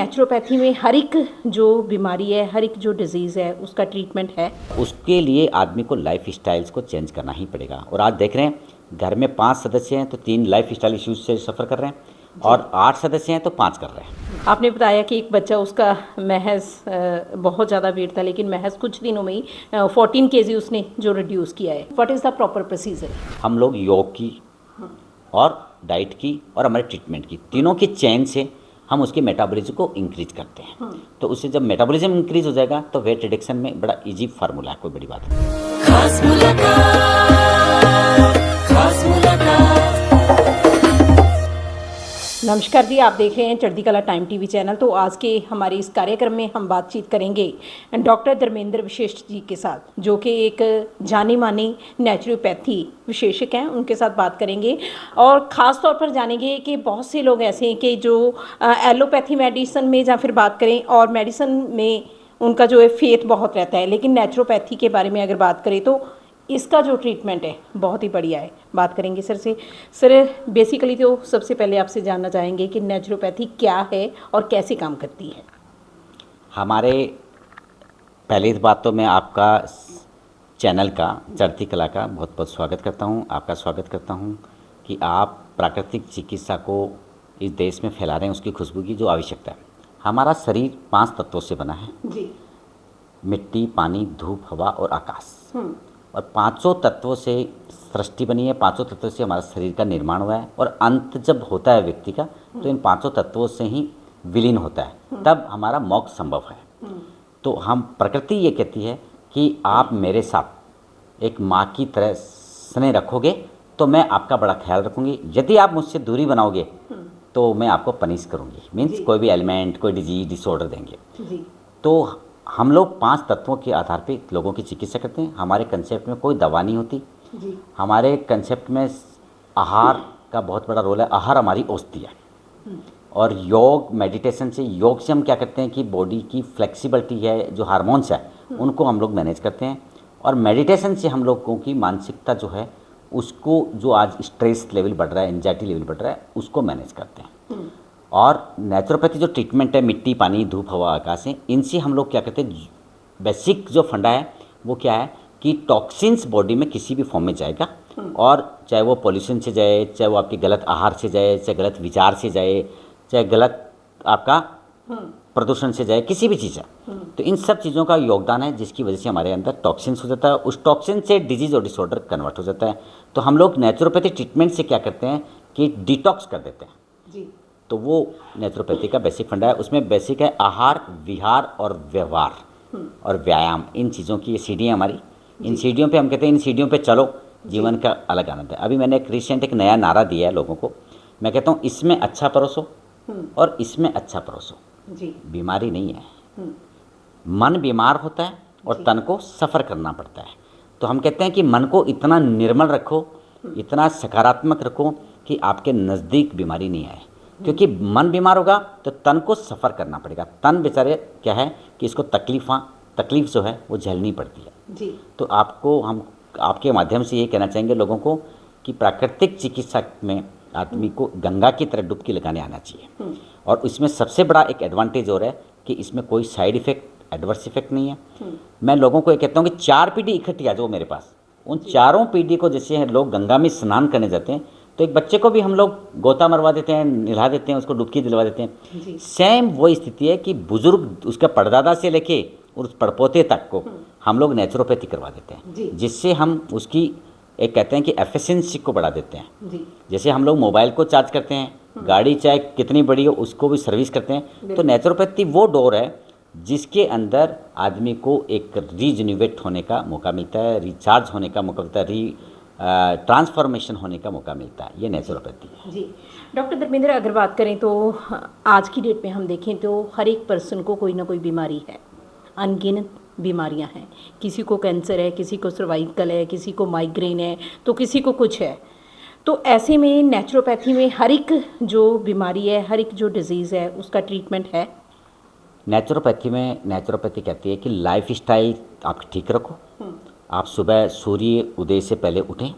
Naturopathy में हर एक जो बीमारी है, हर एक जो डिजीज़ है, उसका ट्रीटमेंट है। उसके लिए आदमी को लाइफ स्टाइल्स को चेंज करना ही पड़ेगा। और आज देख रहे हैं घर में 5 सदस्य हैं तो 3 लाइफ स्टाइल इश्यूज से सफ़र कर ररे हैं और 8 सदस्य हैं तो 5 कर रहे हैं। आपने बताया कि एक बच्चा उसका महज बहुत ज़्यादा वेट था, लेकिन महज कुछ दिनों में ही 14 kg उसने जो रिड्यूस किया है। What is the proper procedure? हम लोग योग की और डाइट की और हमारे ट्रीटमेंट की, तीनों की चेन से हम उसके मेटाबॉलिज्म को इंक्रीज करते हैं। तो उससे जब मेटाबॉलिज्म इंक्रीज हो जाएगा तो वेट रिडक्शन में बड़ा इजी फार्मूला है, कोई बड़ी बात नहीं। खास मुलाकात, खास मुलाकात। नमस्कार जी, आप देख रहे हैं चढ़ती कला टाइम टीवी चैनल। तो आज के हमारे इस कार्यक्रम में हम बातचीत करेंगे डॉक्टर धर्मेंद्र वशिष्ठ जी के साथ, जो कि एक जानी मानी नेचुरोपैथी विशेषज्ञ हैं। उनके साथ बात करेंगे और ख़ास तौर पर जानेंगे कि बहुत से लोग ऐसे हैं कि जो एलोपैथी मेडिसिन में या फिर बात करें और मेडिसिन में उनका जो है फेथ बहुत रहता है, लेकिन नेचुरोपैथी के बारे में अगर बात करें तो इसका जो ट्रीटमेंट है बहुत ही बढ़िया है। बात करेंगे सर से। सर, बेसिकली तो सबसे पहले आपसे जानना चाहेंगे कि नेचुरोपैथी क्या है और कैसे काम करती है। हमारे पहली बात तो मैं आपका चैनल का चढ़ती कला का बहुत बहुत स्वागत करता हूं। आपका स्वागत करता हूं कि आप प्राकृतिक चिकित्सा को इस देश में फैला रहे हैं, उसकी खुशबू की जो आवश्यकता है। हमारा शरीर 5 तत्वों से बना है जी। मिट्टी, पानी, धूप, हवा और आकाश। और 5 तत्वों से सृष्टि बनी है, 5 तत्वों से हमारा शरीर का निर्माण हुआ है। और अंत जब होता है व्यक्ति का तो इन 5 तत्वों से ही विलीन होता है, तब हमारा मोक्ष संभव है। तो हम प्रकृति ये कहती है कि आप मेरे साथ एक माँ की तरह स्नेह रखोगे तो मैं आपका बड़ा ख्याल रखूँगी। यदि आप मुझसे दूरी बनाओगे तो मैं आपको पनिश करूँगी, मीन्स कोई भी एलिमेंट, कोई डिजीज, डिसऑर्डर देंगे। जी। तो हम लोग 5 तत्वों के आधार पे लोगों की चिकित्सा करते हैं। हमारे कंसेप्ट में कोई दवा नहीं होती जी। हमारे कंसेप्ट में आहार का बहुत बड़ा रोल है। आहार हमारी औषधि है। और योग मेडिटेशन से, योग से हम क्या करते हैं कि बॉडी की फ्लेक्सिबिलिटी है, जो हार्मोन्स है उनको हम लोग मैनेज करते हैं। और मेडिटेशन से हम लोगों की मानसिकता जो है उसको, जो आज स्ट्रेस लेवल बढ़ रहा है, एंजाइटी लेवल बढ़ रहा है, उसको मैनेज करते हैं। और नेचुरोपैथी जो ट्रीटमेंट है मिट्टी, पानी, धूप, हवा, आकाश है, इनसे हम लोग क्या करते हैं, बेसिक जो फंडा है वो क्या है कि टॉक्सिन्स बॉडी में किसी भी फॉर्म में जाएगा, और चाहे वो पॉल्यूशन से जाए, चाहे वो आपके गलत आहार से जाए, चाहे गलत विचार से जाए, चाहे गलत आपका प्रदूषण से जाए, किसी भी चीज़ है, तो इन सब चीज़ों का योगदान है, जिसकी वजह से हमारे अंदर टॉक्सिन्स हो जाता है। उस टॉक्सिन से डिजीज़ और डिसऑर्डर कन्वर्ट हो जाता है। तो हम लोग नेचुरोपैथी ट्रीटमेंट से क्या करते हैं कि डिटॉक्स कर देते हैं जी। तो वो नेचुरोपैथी का बेसिक फंडा है। उसमें बेसिक है आहार, विहार और व्यवहार और व्यायाम। इन चीज़ों की ये सीढ़ियाँ हमारी, इन सीढ़ियों पे हम कहते हैं इन सीढ़ियों पे चलो, जीवन का अलग आनंद है। अभी मैंने एक नया नारा दिया है लोगों को, मैं कहता हूँ इसमें अच्छा परोसो और इसमें अच्छा परोसो। जी। बीमारी नहीं है, मन बीमार होता है और तन को सफ़र करना पड़ता है। तो हम कहते हैं कि मन को इतना निर्मल रखो, इतना सकारात्मक रखो कि आपके नज़दीक बीमारी नहीं आए। क्योंकि मन बीमार होगा तो तन को सफ़र करना पड़ेगा। तन बेचारे क्या है कि इसको तकलीफ़ जो है वो झेलनी पड़ती है। जी। तो आपको हम आपके माध्यम से ये कहना चाहेंगे लोगों को कि प्राकृतिक चिकित्सा में आदमी को गंगा की तरह डुबकी लगाने आना चाहिए। और इसमें सबसे बड़ा एक एडवांटेज और है कि इसमें कोई साइड इफ़ेक्ट, एडवर्स इफेक्ट नहीं है। मैं लोगों को ये कहता हूँ कि 4 पीढ़ी इकट्ठी आ जाओ मेरे पास, उन चारों पीढ़ी को, जैसे लोग गंगा में स्नान करने जाते हैं तो एक बच्चे को भी हम लोग गोता मरवा देते हैं, नहला देते हैं, उसको डुबकी दिलवा देते हैं। सेम वही स्थिति है कि बुजुर्ग, उसका परदादा से लेके और उस पड़पोते तक को हम लोग नेचुरोपैथी करवा देते हैं, जिससे हम उसकी एक कहते हैं कि एफिशिएंसी को बढ़ा देते हैं। जैसे हम लोग मोबाइल को चार्ज करते हैं, गाड़ी चाहे कितनी बड़ी हो उसको भी सर्विस करते हैं, तो नेचुरोपैथी वो डोर है जिसके अंदर आदमी को एक रीजन्युवेट होने का मौका मिलता है, रिचार्ज होने का मौका मिलता है, ट्रांसफॉर्मेशन होने का मौका मिलता है। ये नेचुरोपैथी है। जी। डॉक्टर धर्मेंद्र, अगर बात करें तो आज की डेट में हम देखें तो हर एक पर्सन को कोई ना कोई बीमारी है, अनगिनत बीमारियां हैं। किसी को कैंसर है, किसी को सर्वाइकल है, किसी को माइग्रेन है, तो किसी को कुछ है। तो ऐसे में नेचुरोपैथी में हर एक जो बीमारी है, हर एक जो डिजीज़ है, उसका ट्रीटमेंट है। नेचुरोपैथी कहती है कि लाइफ स्टाइल आप ठीक रखो। आप सुबह सूर्य उदय से पहले उठें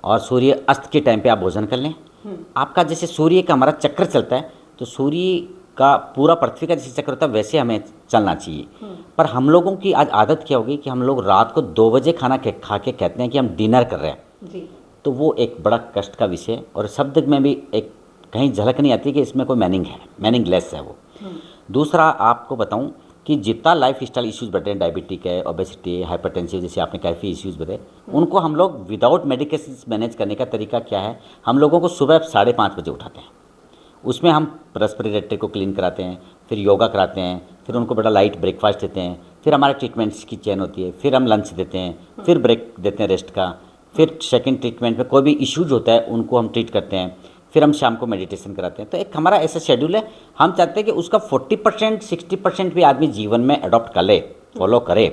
और सूर्य अस्त के टाइम पे आप भोजन कर लें। आपका जैसे सूर्य का हमारा चक्र चलता है, तो सूर्य का पूरा पृथ्वी का जैसे चक्र होता है वैसे हमें चलना चाहिए। पर हम लोगों की आज आदत क्या होगी कि हम लोग रात को 2 बजे खाना खा के कहते हैं कि हम डिनर कर रहे हैं जी। तो वो एक बड़ा कष्ट का विषय है और शब्द में भी एक कहीं झलक नहीं आती कि इसमें कोई मीनिंग है, मीनिंगलेस है वो। दूसरा आपको बताऊं कि जितना लाइफ स्टाइल इश्यूज़ बढ़ रहे हैं, डायबिटिक है, ओबेसिटी है, हाइपरटेंसिव, जैसे आपने कैफी इश्यूज़ बताए, उनको हम लोग विदाउट मेडिकेशन मैनेज करने का तरीका क्या है, हम लोगों को सुबह 5:30 बजे उठाते हैं, उसमें हम रेस्पिरेटरी को क्लीन कराते हैं, फिर योगा कराते हैं, फिर उनको बड़ा लाइट ब्रेकफास्ट देते हैं, फिर हमारे ट्रीटमेंट्स की चेन होती है, फिर हम लंच देते हैं, फिर ब्रेक देते हैं रेस्ट का, फिर सेकंड ट्रीटमेंट में कोई भी इश्यूज होता है उनको हम ट्रीट करते हैं, फिर हम शाम को मेडिटेशन कराते हैं। तो एक हमारा ऐसा शेड्यूल है, हम चाहते हैं कि उसका 40% 60% भी आदमी जीवन में अडॉप्ट कर ले, फॉलो करे,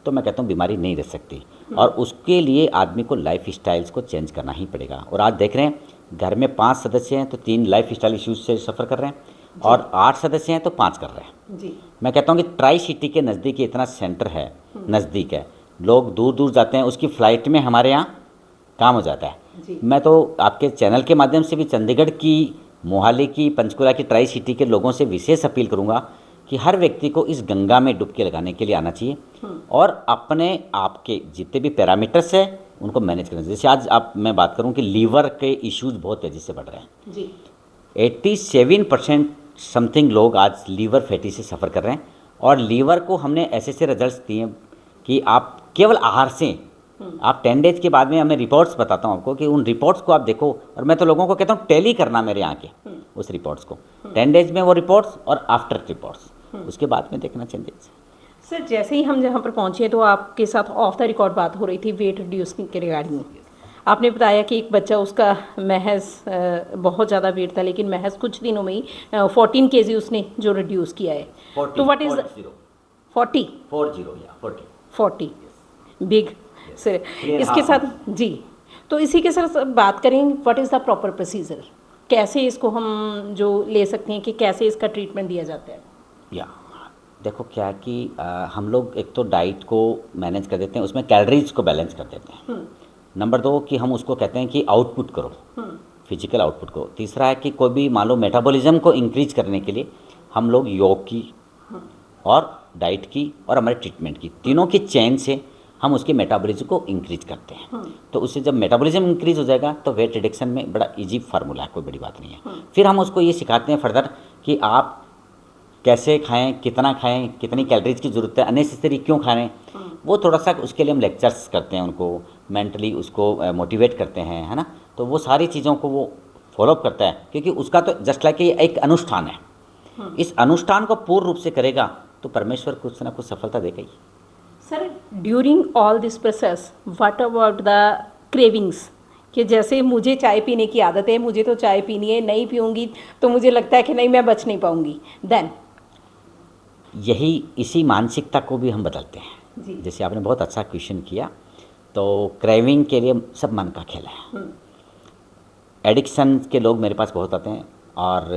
तो मैं कहता हूँ बीमारी नहीं रह सकती। और उसके लिए आदमी को लाइफ स्टाइल्स को चेंज करना ही पड़ेगा। और आज देख रहे हैं घर में 5 सदस्य हैं तो 3 लाइफ स्टाइल इश्यूज से सफ़र कर रहे हैं और 8 सदस्य हैं तो 5 कर रहे हैं जी। मैं कहता हूँ कि ट्राई सिटी के नज़दीक इतना सेंटर है, नज़दीक है, लोग दूर दूर जाते हैं, उसकी फ़्लाइट में हमारे यहाँ काम हो जाता है। मैं तो आपके चैनल के माध्यम से भी चंडीगढ़ की, मोहाली की, पंचकुला की ट्राई सिटी के लोगों से विशेष अपील करूँगा कि हर व्यक्ति को इस गंगा में डुबकी लगाने के लिए आना चाहिए और अपने आप के जितने भी पैरामीटर्स हैं उनको मैनेज करना चाहिए। जैसे आज आप मैं बात करूं कि लीवर के इश्यूज बहुत तेज़ी से बढ़ रहे हैं जी। 87% समथिंग लोग आज लीवर फैटी से सफ़र कर रहे हैं और लीवर को हमने ऐसे रिजल्ट्स दिए हैं कि आप केवल आहार से आप 10 डेज के बाद में हमें रिपोर्ट्स बताता हूँ आपको कि उन रिपोर्ट्स को आप देखो, और मैं तो लोगों को कहता हूँ टेली करना मेरे यहाँ के उस रिपोर्ट्स को, 10 डेज में वो रिपोर्ट्स और आफ्टर रिपोर्ट्स, उसके बाद में देखना चेंजेस। सर जैसे ही हम जहाँ पर पहुँचे तो आपके साथ ऑफ द रिकॉर्ड बात हो रही थी वेट रिड्यूसिंग के रिगार्डिंग। आपने बताया कि एक बच्चा उसका महज बहुत ज़्यादा वेट था लेकिन महज कुछ दिनों में ही 14 kg उसने जो रिड्यूस किया है। तो व्हाट इज 40 बिग सर। इसके साथ जी, तो इसी के साथ बात करें what is the proper procedure, कैसे इसको हम जो ले सकते हैं कि कैसे इसका ट्रीटमेंट दिया जाता है। या देखो क्या है कि हम लोग एक तो डाइट को मैनेज कर देते हैं, उसमें कैलोरीज को बैलेंस कर देते हैं। नंबर 2 कि हम उसको कहते हैं कि आउटपुट करो, फिजिकल आउटपुट को। तीसरा है कि कोई भी मान लो मेटाबॉलिज्म को इंक्रीज करने के लिए हम लोग योग की और डाइट की और हमारे ट्रीटमेंट की, तीनों की चेन से हम उसके मेटाबॉलिज्म को इंक्रीज करते हैं। तो उससे जब मेटाबॉलिज्म इंक्रीज हो जाएगा तो वेट रिडक्शन में बड़ा इजी फार्मूला है, कोई बड़ी बात नहीं है। फिर हम उसको ये सिखाते हैं फर्दर कि आप कैसे खाएं, कितना खाएं, कितनी कैलोरीज की ज़रूरत है, अननेसेसरी क्यों खाएं, वो थोड़ा सा उसके लिए हम लेक्चर्स करते हैं, उनको मेंटली उसको मोटिवेट करते हैं, है ना। तो वो सारी चीज़ों को वो फॉलोअप करता है क्योंकि उसका तो जस्ट लाइक ये एक अनुष्ठान है। इस अनुष्ठान को पूर्ण रूप से करेगा तो परमेश्वर कुछ ना कुछ सफलता देगा ही। Sir during all this process what about the cravings, कि जैसे मुझे चाय पीने की आदत है, मुझे तो चाय पीनी है, नहीं पीऊँगी तो मुझे लगता है कि नहीं मैं बच नहीं पाऊँगी, देन यही इसी मानसिकता को भी हम बदलते हैं जी। जैसे आपने बहुत अच्छा क्वेश्चन किया। तो क्रेविंग के लिए सब मन का खेल है। एडिक्शन के लोग मेरे पास बहुत आते हैं और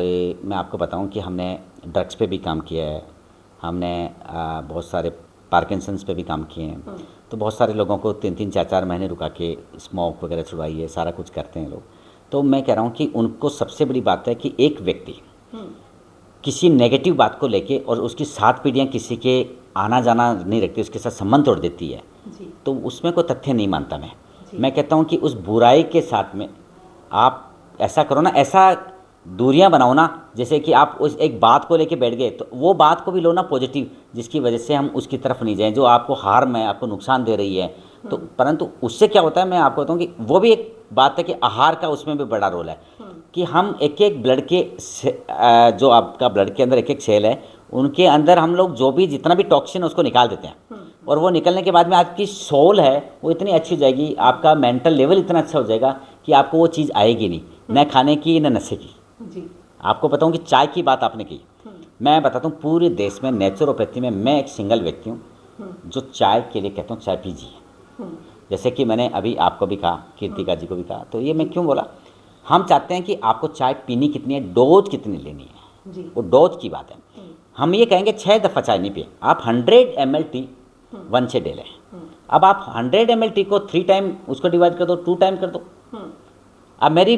मैं आपको बताऊं कि हमने ड्रग्स पे भी काम किया है, हमने बहुत सारे पार्किंसंस पे भी काम किए हैं। तो बहुत सारे लोगों को 3-3 4-4 महीने रुका के स्मोक वगैरह छुड़वाई है, सारा कुछ करते हैं लोग। तो मैं कह रहा हूँ कि उनको सबसे बड़ी बात है कि एक व्यक्ति किसी नेगेटिव बात को लेके और उसकी 7 पीढ़ियाँ किसी के आना जाना नहीं रखती, उसके साथ संबंध तोड़ देती है जी। तो उसमें कोई तथ्य नहीं मानता मैं कहता हूँ कि उस बुराई के साथ में आप ऐसा करो ना, ऐसा दूरियां बनाओ ना, जैसे कि आप उस एक बात को लेके बैठ गए तो वो बात को भी लो ना पॉजिटिव, जिसकी वजह से हम उसकी तरफ नहीं जाएं जो आपको हार्म है, आपको नुकसान दे रही है। तो परंतु उससे क्या होता है, मैं आपको बताऊँ कि वो भी एक बात है कि आहार का उसमें भी बड़ा रोल है कि हम एक एक ब्लड के जो आपका ब्लड के अंदर एक एक सेल है उनके अंदर हम लोग जो भी जितना भी टॉक्सिन है उसको निकाल देते हैं और वो निकलने के बाद में आपकी सोल है वो इतनी अच्छी हो जाएगी, आपका मेंटल लेवल इतना अच्छा हो जाएगा कि आपको वो चीज़ आएगी नहीं, न खाने की न नशे की जी। आपको बताऊं कि चाय की बात आपने की, मैं बताता हूँ पूरे देश में नेचुरोपैथी में मैं एक सिंगल व्यक्ति हूँ जो चाय के लिए कहता हूँ चाय पीजिए। जैसे कि मैंने अभी आपको भी कहा, कीर्तिका जी को भी कहा, तो ये मैं क्यों बोला, हम चाहते हैं कि आपको चाय पीनी कितनी है, डोज कितनी लेनी है जी। वो डोज की बात है। हम ये कहेंगे 6 दफ़ा चाय नहीं पिए, आप 100 ml टी 1 से डे लें। अब आप 100 ml टी को 3 टाइम उसको डिवाइड कर दो, 2 टाइम कर दो। अब मेरी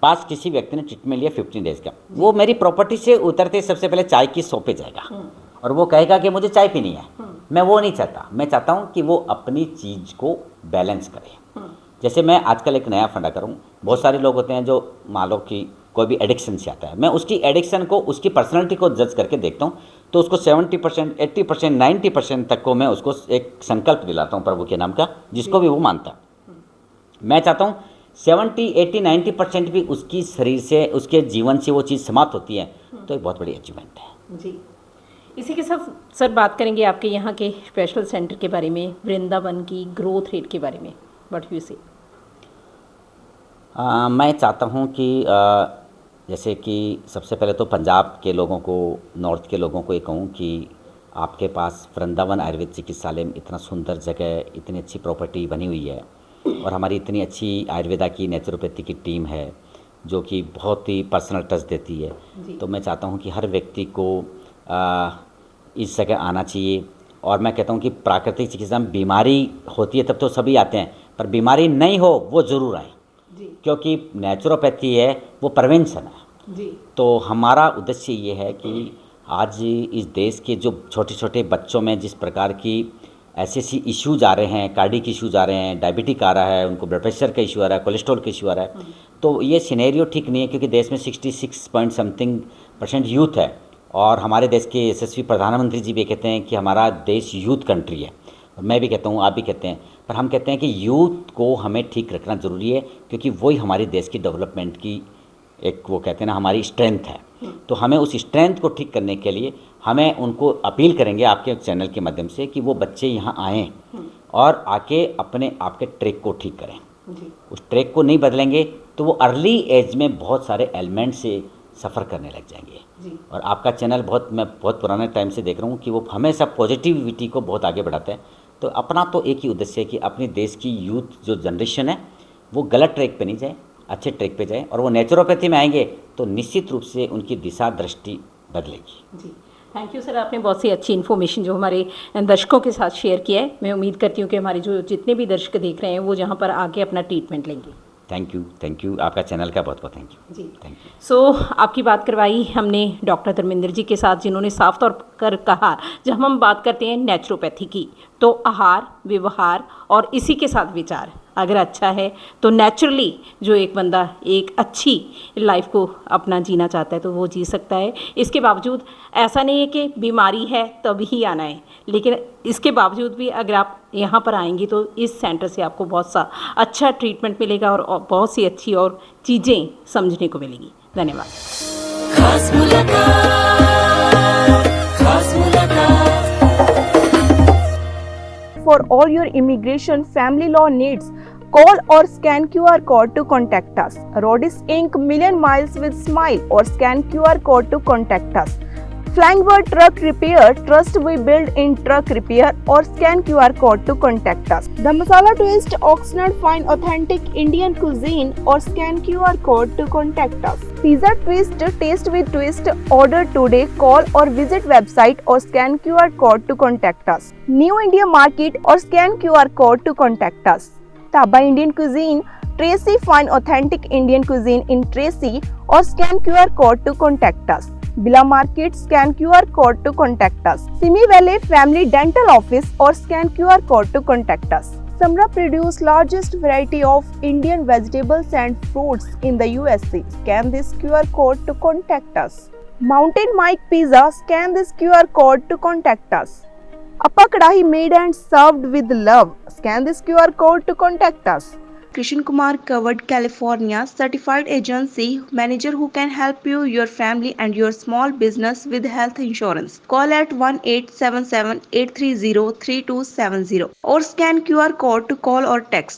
पास किसी व्यक्ति ने ट्रीटमेंट लिया 15 डेज का, वो मेरी प्रॉपर्टी से उतरते सबसे पहले चाय की शॉप पे जाएगा और वो कहेगा कि मुझे चाय पीनी है। मैं वो नहीं चाहता, मैं चाहता हूँ कि वो अपनी चीज़ को बैलेंस करे। जैसे मैं आजकल एक नया फंडा करूँ, बहुत सारे लोग होते हैं जो मान लो कि कोई भी एडिक्शन से आता है, मैं उसकी एडिक्शन को उसकी पर्सनैलिटी को जज करके देखता हूँ, तो उसको 70%, 80%, 90% तक को मैं उसको एक संकल्प दिलाता हूँ प्रभु के नाम का, जिसको भी वो मानता। मैं चाहता हूँ 70, 80, 90% भी उसकी शरीर से, उसके जीवन से वो चीज़ समाप्त होती है, तो एक बहुत बड़ी अचीवमेंट है जी। इसी के साथ सर बात करेंगे आपके यहाँ के स्पेशल सेंटर के बारे में, वृंदावन की ग्रोथ रेट के बारे में, व्हाट यू से? मैं चाहता हूँ कि जैसे कि सबसे पहले तो पंजाब के लोगों को, नॉर्थ के लोगों को ये कहूँ कि आपके पास वृंदावन आयुर्वेद चिकित्सालय में इतना सुंदर जगह, इतनी अच्छी प्रॉपर्टी बनी हुई है और हमारी इतनी अच्छी आयुर्वेदा की नेचुरोपैथी की टीम है जो कि बहुत ही पर्सनल टच देती है। तो मैं चाहता हूँ कि हर व्यक्ति को इस जगह आना चाहिए। और मैं कहता हूँ कि प्राकृतिक चिकित्सा में बीमारी होती है तब तो सभी आते हैं, पर बीमारी नहीं हो वो ज़रूर आए, क्योंकि नेचुरोपैथी है वो प्रिवेंशन है जी। तो हमारा उद्देश्य ये है कि आज इस देश के जो छोटे छोटे बच्चों में जिस प्रकार की ऐसे इश्यूज आ रहे हैं, कार्डिक इश्यूज आ रहे हैं, डायबिटिक आ रहा है, उनको ब्लड प्रेशर का इशू आ रहा है, कोलेस्ट्रॉल का इशू आ रहा है, तो ये सिनेरियो ठीक नहीं है, क्योंकि देश में 66% यूथ है और हमारे देश के यशस्वी प्रधानमंत्री जी भी कहते हैं कि हमारा देश यूथ कंट्री है। और मैं भी कहता हूँ, आप भी कहते हैं, पर हम कहते हैं कि यूथ को हमें ठीक रखना ज़रूरी है, क्योंकि वही हमारे देश की डेवलपमेंट की एक, वो कहते हैं ना, हमारी स्ट्रेंथ है। तो हमें उस स्ट्रेंथ को ठीक करने के लिए हमें उनको अपील करेंगे आपके चैनल के माध्यम से कि वो बच्चे यहाँ आएँ और आके अपने आपके ट्रैक को ठीक करें। उस ट्रैक को नहीं बदलेंगे तो वो अर्ली एज में बहुत सारे एलिमेंट से सफ़र करने लग जाएंगे। और आपका चैनल मैं बहुत पुराने टाइम से देख रहा हूँ कि वो हमेशा पॉजिटिविटी को बहुत आगे बढ़ाता है। तो अपना तो एक ही उद्देश्य है कि अपने देश की यूथ जो जनरेशन है वो गलत ट्रैक पे नहीं जाए, अच्छे ट्रैक पे जाए, और वो नेचुरोपैथी में आएंगे तो निश्चित रूप से उनकी दिशा दृष्टि बदलेगी। जी, थैंक यू सर, आपने बहुत सी अच्छी इन्फॉर्मेशन जो हमारे दर्शकों के साथ शेयर किया है। मैं उम्मीद करती हूँ कि हमारे जो जितने भी दर्शक देख रहे हैं वो जहाँ पर आके अपना ट्रीटमेंट लेंगे। थैंक यू, आपका चैनल का बहुत बहुत थैंक यू जी। Thank you. सो आपकी बात करवाई हमने डॉक्टर धर्मेंद्र जी के साथ, जिन्होंने साफ तौर पर कहा जब हम बात करते हैं नेचुरोपैथी की तो आहार, व्यवहार और इसी के साथ विचार अगर अच्छा है तो नेचुरली जो एक बंदा एक अच्छी लाइफ को अपना जीना चाहता है तो वो जी सकता है। इसके बावजूद ऐसा नहीं है कि बीमारी है तभी ही आना है, लेकिन इसके बावजूद भी अगर आप यहाँ पर आएंगे तो इस सेंटर से आपको बहुत सा अच्छा ट्रीटमेंट मिलेगा और बहुत सी अच्छी और चीज़ें समझने को मिलेगी। धन्यवाद। खास मुलाकात, खास मुलाकात। For all your immigration family law needs, call or scan QR code to contact us. Rodis Inc. Million Miles with Smile or scan QR code to contact us. Flying Bird Truck Repair, trust we build in truck repair or scan QR code to contact us. The Masala Twist, Oxnard Fine Authentic Indian Cuisine or scan QR code to contact us. Pizza Twist, Taste with Twist, order today, call or visit website or scan QR code to contact us. New India Market or scan QR code to contact us. Taba Indian Cuisine, Tracy Fine Authentic Indian Cuisine in Tracy or scan QR code to contact us. Bila Market, scan QR code to contact us. Simi Valley Family Dental Office or scan QR code to contact us. Samra produce largest variety of Indian vegetables and fruits in the USA. Scan this QR code to contact us. Mountain Mike Pizza, scan this QR code to contact us. Appa Kadahi made and served with love. Scan this QR code to contact us. Krishan Kumar Covered California Certified Agency Manager who can help you, your family and your small business with health insurance. Call at 1-877-830-3270 or scan QR code to call or text.